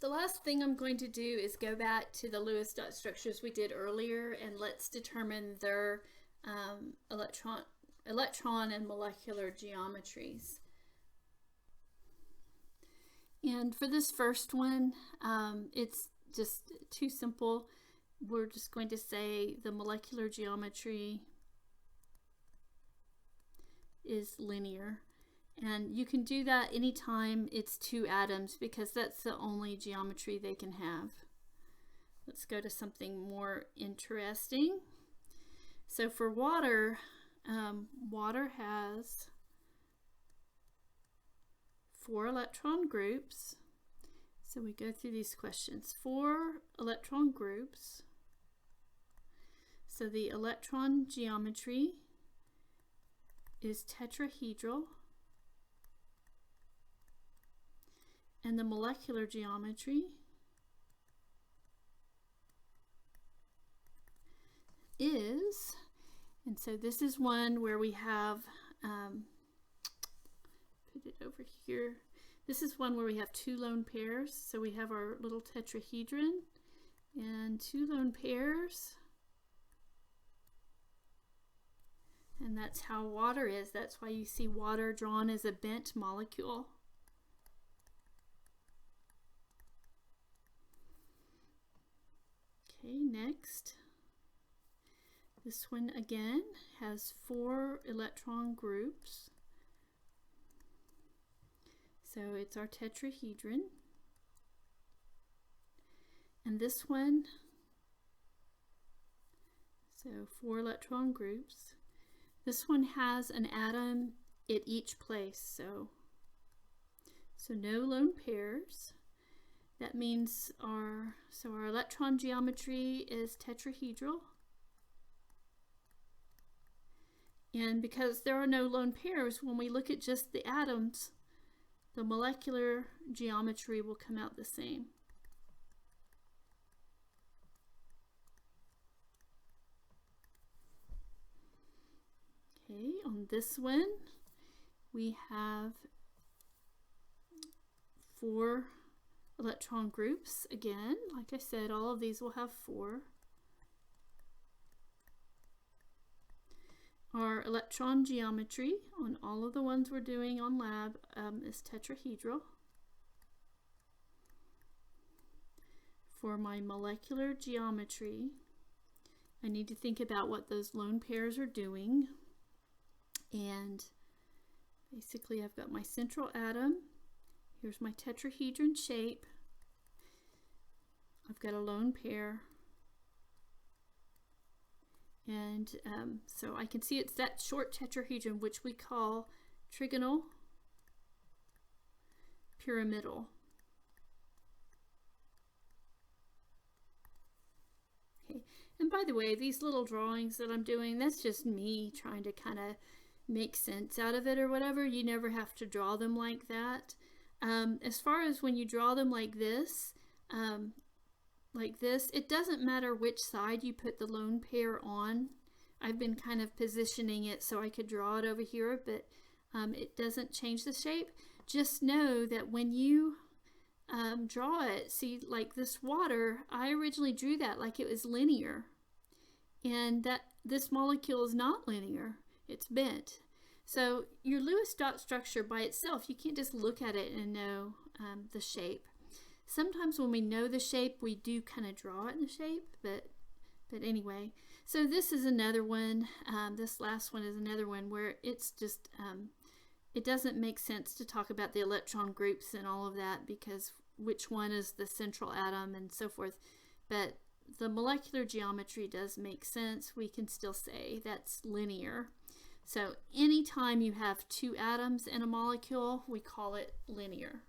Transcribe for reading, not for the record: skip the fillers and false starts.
The last thing I'm going to do is go back to the Lewis dot structures we did earlier, and let's determine their electron and molecular geometries. And for this first one, it's just too simple. We're just going to say the molecular geometry is linear. And you can do that anytime it's two atoms because that's the only geometry they can have. Let's go to something more interesting. So for water, water has 4 electron groups. So we go through these questions. 4 electron groups. So the electron geometry is tetrahedral. And the molecular geometry is, and so this is one where we have, put it over here, this is one where we have 2 lone pairs. So we have our little tetrahedron and 2 lone pairs. And that's how water is. That's why you see water drawn as a bent molecule. Okay, next. This one again has 4 electron groups. So it's our tetrahedron. And this one, so 4 electron groups. This one has an atom at each place, so no lone pairs. That means our electron geometry is tetrahedral. And because there are no lone pairs, when we look at just the atoms, the molecular geometry will come out the same. Okay, on this one, we have 4 electron groups. Again, like I said, all of these will have 4. Our electron geometry on all of the ones we're doing on lab is tetrahedral. For my molecular geometry, I need to think about what those lone pairs are doing. And basically I've got my central atom. Here's my tetrahedron shape. I've got a lone pair. And so I can see it's that short tetrahedron, which we call trigonal pyramidal. Okay, and by the way, these little drawings that I'm doing, that's just me trying to kind of make sense out of it or whatever. You never have to draw them like that. As far as when you draw them like this, it doesn't matter which side you put the lone pair on. I've been kind of positioning it so I could draw it over here, but it doesn't change the shape. Just know that when you draw it, see, like this water, I originally drew that like it was linear, and that this molecule is not linear, it's bent. So your Lewis dot structure by itself, you can't just look at it and know the shape. Sometimes when we know the shape, we do kind of draw it in the shape, but anyway. So this is another one, this last one is another one where it's just, it doesn't make sense to talk about the electron groups and all of that because which one is the central atom and so forth. But the molecular geometry does make sense. We can still say that's linear. So anytime you have 2 atoms in a molecule, we call it linear.